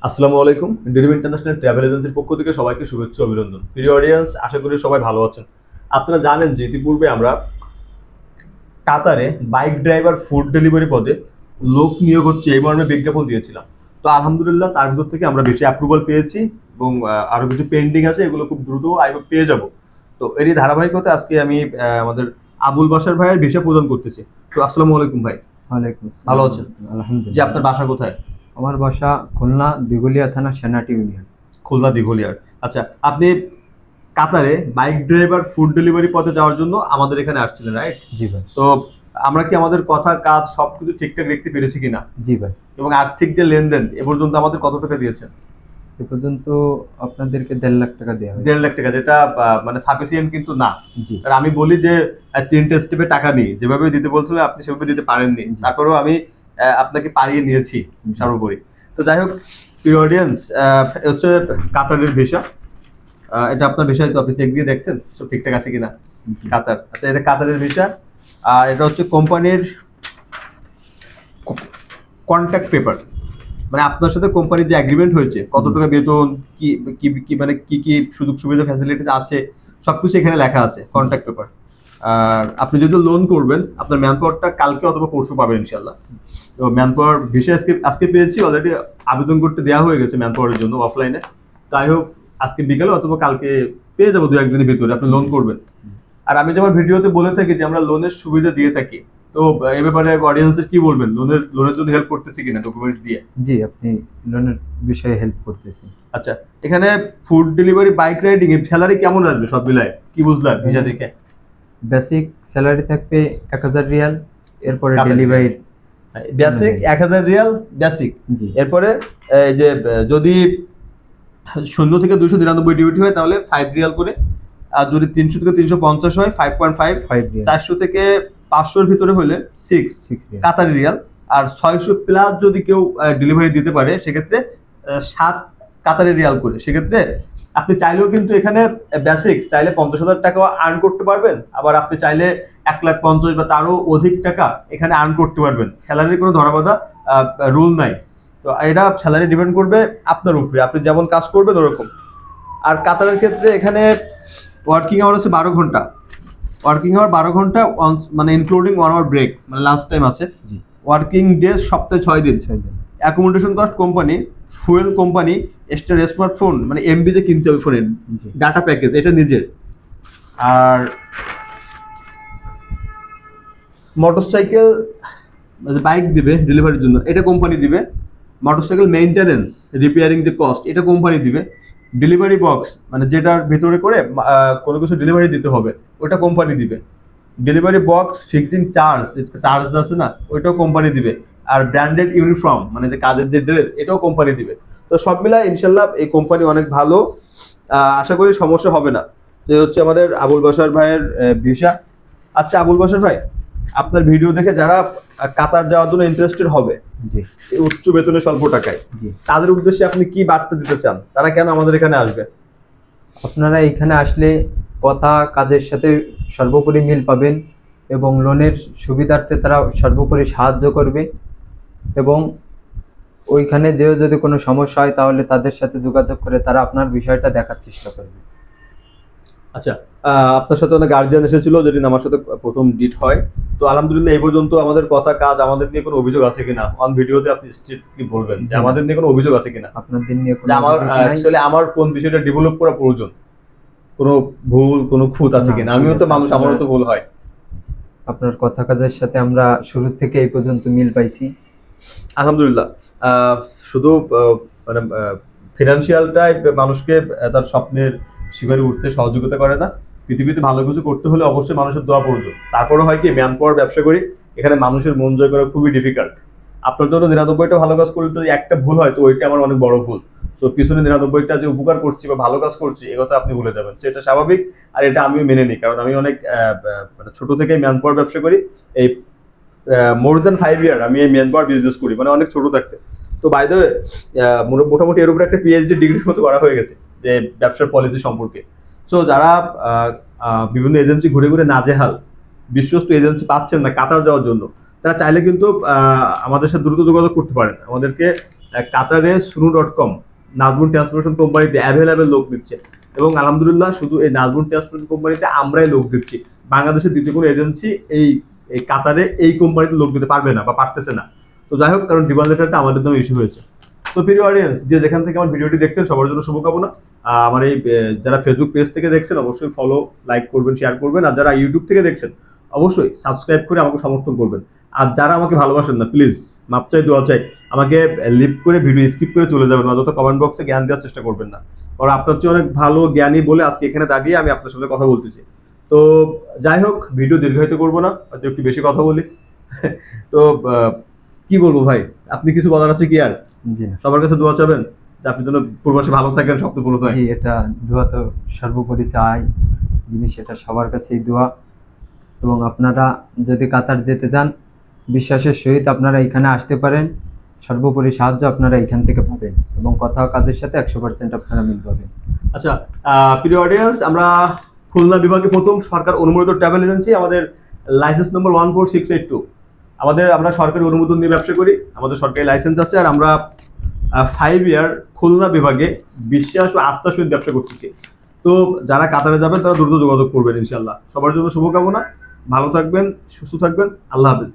আসসালামু আলাইকুম। Dream international travel এজেন্সির পক্ষ থেকে সবাইকে শুভেচ্ছা অভিনন্দন। প্রিয় অডিয়েন্স, আশা করি সবাই ভালো আছেন। আপনারা জানেন যে ইতিপূর্বে আমরা কাতারে বাইক ড্রাইভার ফুড ডেলিভারি পদে লোক নিয়োগ হচ্ছে এই মর্মে বিজ্ঞাপন দিয়েছিলাম। তো আলহামদুলিল্লাহ তার ভিতর থেকে আমরা বেশি অ্যাপ্রুভাল পেয়েছি এবং আরো কিছু পেন্ডিং আছে, এগুলো খুব দ্রুত আই হোপ পেয়ে যাব। তো এরই ধারাবাহিকতা আজকে আমি আমাদের আবুল বাশার ভাইয়ের ভিসা প্রদান করতেছি। তো আসসালামু আলাইকুম ভাই। ওয়ালাইকুম ভালো আসসালাম। আছেন? যে আলহামদুলিল্লাহ। আপনার বাসা কোথায়? আমার বাসা খুলনা দিঘলিয়া থানা সেনাটি ইউনিয়ন। খুলনা দিঘলিয়ার। আচ্ছা, আপনি কাতারে বাইক ড্রাইভার ফুড ডেলিভারি পথে যাওয়ার জন্য আমাদের এখানে আসছিলেন, রাইট? জি ভাই। তো আমরা কি আমাদের কথা কাজ সবকিছু ঠিকঠাক রাখতে পেরেছি কিনা, জি ভাই। এবং আর্থিক যে লেনদেন এ পর্যন্ত আমাদের কত টাকা দিয়েছেন? এ পর্যন্ত আপনাদেরকে 1.5 লাখ টাকা দেওয়া হয়েছে। 1.5 লাখ টাকা, যেটা মানে সাফিসিয়েন্ট কিন্তু না। জি আর আমি বলি যে 3টে স্টেপে টাকা নিই, যেভাবে দিতে বলছিলেন আপনি সেভাবে দিতে পারেননি, জি। তারপরেও আমি আপনাকে পারিয়ে নিয়েছি সর্বোপরি। তো যাই হোক, প্রিয় অডিয়েন্স, হচ্ছে কাতারের ভিসা। এটা আপনার ভিসা, তো আপনি চেক দিয়ে দেখছেন সব ঠিকঠাক আছে কিনা? জি। কাতার, আচ্ছা এটা কাতারের ভিসা। আর এটা হচ্ছে কোম্পানির কন্ট্যাক্ট পেপার, মানে আপনার সাথে কোম্পানির যে এগ্রিমেন্ট হয়েছে, কত টাকা বেতন, কি কি কি মানে কি কি সুযোগ সুবিধা ফ্যাসিলিটিস আছে, সবকিছু এখানে লেখা আছে, কন্ট্যাক্ট পেপার। আর আপনি যদি লোন করবেন, আপনার ম্যান পাওয়ারটা কালকে অথবা পরশু পাবেন ইনশাল্লাহ। তো ম্যান পাওয়ার ভিসা আজকে আজকে পেয়েছি, অলরেডি আবেদন করতে দেওয়া হয়ে গেছে ম্যান পাওয়ারের জন্য অফলাইনে। তো আই হোপ আজকে বিকালে অথবা কালকে পেয়ে যাবো, 2-1 দিনের ভিতরে আপনি লোন করবেন। আর আমি যেমন ভিডিওতে বলে থাকি যে আমরা লোনের সুবিধা দিয়ে থাকি, তো এই ব্যাপারে অডিয়েন্সের কি বলবেন, লোনের লোনের জন্য হেল্প করতেছি কিনা ডকুমেন্টস দিয়ে? জি, আপনি লোনের বিষয়ে হেল্প করতেছেন। আচ্ছা, এখানে ফুড ডেলিভারি বাইক রাইডিং এর স্যালারি কেমন আসবে সব মিলায়, কি বুঝলাম ভিসা দেখে? বেসিক স্যালারি থাকবে 1000 রিয়াল, এরপরে কাতারি ডেলিভারি। বেসিক 1000 রিয়াল বেসিক। জি এরপরে এই যে যদি 0 থেকে 299 ডিউটি হয় তাহলে 5 রিয়াল করে। আর যদি 300 থেকে 350 হয় 5.5। 5 রিয়াল, 400 থেকে 500 এর ভিতরে হলে 6 6 রিয়াল। কাতারি রিয়াল। আর 600 প্লাস যদি কেউ ডেলিভারি দিতে পারে সেক্ষেত্রে 7 কাতারি রিয়াল করে। সেক্ষেত্রে আপনি চাইলেও কিন্তু এখানে বেসিক চাইলে 50,000 টাকা আর্ন করতে পারবেন, আবার আপনি চাইলে 1,50,000 বা তারও অধিক টাকা এখানে আর্ন করতে পারবেন। স্যালারির কোনো ধরাবাঁধা রুল নাই। তো এটা স্যালারি ডিপেন্ড করবে আপনার উপরে, আপনি যেমন কাজ করবেন ওরকম। আর কাতারের ক্ষেত্রে এখানে ওয়ার্কিং আওয়ার আছে 12 ঘন্টা। ওয়ার্কিং আওয়ার 12 ঘন্টা, মানে ইনক্লুডিং 1 আওয়ার ব্রেক, মানে লাঞ্চ টাইম আছে। জি ওয়ার্কিং ডে সপ্তাহে 6 দিন। 6 দিন। Accommodation cost company, fuel company, extra smartphone মানে এমবি যে কিনতে হবে ফোনের জি ডাটা প্যাকেজ এটা নিজের। আর মোটরসাইকেল বাইক দিবে ডেলিভারির জন্য, এটা কোম্পানি দিবে। মোটরসাইকেল মেইনটেনেন্স রিপেয়ারিং যে কস্ট এটা কোম্পানি দিবে। ডেলিভারি বক্স মানে যেটার ভিতরে করে কোনো কিছু ডেলিভারি দিতে হবে ওটা কোম্পানি দিবে। Delivery box fixing charge, charge আছে না, ওইটাও কোম্পানি দিবে। আর ব্র্যান্ডেড ইউনিফর্ম মানে যে কাজের যে ড্রেস এটাও কোম্পানি দিবে। তো সব মিলায় ইনশাল্লাহ এই কোম্পানি অনেক ভালো, আশা করি সমস্যা হবে না। তো হচ্ছে আমাদের আবুল বাশার ভাইয়ের ভিসা। আচ্ছা আবুল বাশার ভাই, আপনার ভিডিও দেখে যারা কাতার যাওয়ার জন্য ইন্টারেস্টেড হবে জি এই উচ্চ বেতনে স্বল্প টাকায়, জি। তাদের উদ্দেশ্যে আপনি কি বার্তা দিতে চান, তারা কেন আমাদের এখানে আসবে? আপনারা এখানে আসলে কথা কাজের সাথে সর্বোপরি মিল পাবেন এবং লোনের সুবিধার্থে তারা সর্বোপরি সাহায্য করবে। এবং ওইখানে যেও যদি কোনো সমস্যা হয় তাহলে তাদের সাথে যোগাযোগ করে তারা আপনার বিষয়টা দেখার চেষ্টা করবে। আচ্ছা, আপনার সাথে অনেক গার্জিয়ান এসেছিল যেদিন আমার সাথে প্রথম ডিট হয়। তো আলহামদুলিল্লাহ এই পর্যন্ত আমাদের কথা কাজ, আমাদের নিয়ে কোনো অভিযোগ আছে কিনা অন ভিডিওতে আপনি স্ট্রিট কি বলবেন যে আমাদের নিয়ে কোনো অভিযোগ আছে কিনা? আপনাদের নিয়ে কোনো যে আমার অভিযোগ নাই। অ্যাকচুয়ালি আমার কোন বিষয়টা ডেভেলপ করা প্রয়োজন, কোনো ভুল কোনো খুঁত আছে না, কিনা? ঠিক আমিও তো আছে, মানুষ, আমারও তো ভুল হয়। আপনার কথা কাজের সাথে আমরা শুরু থেকে এই পর্যন্ত মিল পাইছি। আলহামদুলিল্লাহ। শুধু মানে ফিনান্সিয়ালটাই মানুষকে তার স্বপ্নের শিখরে উঠতে সহযোগিতা করে না। পৃথিবীতে ভালো কিছু করতে হলে অবশ্যই মানুষের দোয়া প্রয়োজন। তারপরে হয় কি, ম্যান পাওয়ার ব্যবসা করি, এখানে মানুষের মন জয় করা খুবই ডিফিকাল্ট। আপনার জন্য 99টা ভালো কাজ করলে যদি একটা ভুল হয় তো ওইটা আমার অনেক বড় ভুল। তো পিছনে 99টা যে উপকার করছি বা ভালো কাজ করছি এ কথা আপনি ভুলে যাবেন, তো এটা স্বাভাবিক। আর এটা আমিও মেনে নিই, কারণ আমি অনেক মানে ছোট থেকেই ম্যান পাওয়ার ব্যবসা করি। এই মোর দ্যান 5 ইয়ার আমি এই ম্যান পাওয়ার বিজনেস করি, মানে অনেক ছোট থাকতে। তো বাই দ্য ওয়ে মোটামুটি এর উপরে একটা পিএইচডি ডিগ্রির মতো করা হয়ে গেছে যে ব্যবসার পলিসি সম্পর্কে। সো যারা বিভিন্ন এজেন্সি ঘুরে ঘুরে নাজেহাল, বিশ্বস্ত এজেন্সি পাচ্ছেন না কাতার যাওয়ার জন্য, তারা চাইলে কিন্তু আমাদের সাথে দ্রুত যোগাযোগ করতে পারেন। আমাদেরকে কাতারে sunu.com নাজমুন ট্রান্সপোর্টেশন কোম্পানিতে অ্যাভেলেবেল লোক দিচ্ছে, এবং আলহামদুলিল্লাহ শুধু এই নাজমুন ট্রান্সপোর্টেশন কোম্পানিতে আমরাই লোক দিচ্ছি। বাংলাদেশের দ্বিতীয় কোনো এজেন্সি এই কাতারে এই কোম্পানিতে লোক দিতে পারবে না বা পারতেছে না। তো যাই হোক, কারণ ডিমান্ড লেটারটা আমাদের নামে ইস্যু হয়েছে। তো প্রিয় অডিয়েন্স, যে যেখান থেকে আমার ভিডিওটি দেখছেন সবার জন্য শুভকামনা। আমার এই যারা ফেসবুক পেজ থেকে দেখছেন অবশ্যই ফলো, লাইক করবেন, শেয়ার করবেন, আর যারা ইউটিউব থেকে দেখছেন অবশ্যই সাবস্ক্রাইব করে আমাকে সমর্থন করবেন। আর যারা আমাকে ভালোবাসেন না, প্লিজ মাপ চাই, দোয়া চাই, আমাকে লিভ করে ভিডিও স্কিপ করে চলে যাবেন, অযথা কমেন্ট বক্সে জ্ঞান দেওয়ার চেষ্টা করবেন না। কারণ আপনার চেয়ে অনেক ভালো জ্ঞানী বলে আজকে এখানে দাঁড়িয়ে আমি আপনার সাথে কথা বলতেছি। তো যাই হোক, ভিডিও দীর্ঘায়িত করবো না, হয়তো একটু বেশি কথা বলি। তো কি বলবো ভাই, আপনি কিছু বলার আছে কি আর? জি না। সবার কাছে দোয়া চাবেন যে আপনি যেন প্রবাসে ভালো থাকেন, স্বপ্ন পূরণ হয়। জি, এটা দোয়া তো সর্বোপরি চাই জিনিস, এটা সবার কাছেই দোয়া। এবং আপনারা যদি কাতার যেতে চান, বিশ্বাসের সহিত আপনারা এখানে আসতে পারেন। সর্বোপরি সাহায্য আপনারা এখান থেকে পাবেন এবং কথা কাজের সাথে 100% আপনারা মিল পাবেন। আচ্ছা, প্রিয় অডিয়েন্স, আমরা খুলনা বিভাগে প্রথম সরকার অনুমোদিত ট্রাভেল এজেন্সি, আমাদের লাইসেন্স নম্বর 14682। আমরা সরকারি অনুমোদন নিয়ে ব্যবসা করি, আমাদের সরকারি লাইসেন্স আছে, আর আমরা 5 ইয়ার খুলনা বিভাগে বিশ্বাস ও আস্থার সহিত ব্যবসা করতেছি। তো যারা কাতারে যাবেন তারা দ্রুত যোগাযোগ করবেন ইনশাল্লাহ। সবার জন্য শুভকামনা, ভালো থাকবেন, সুস্থ থাকবেন, আল্লাহ হাফেজ।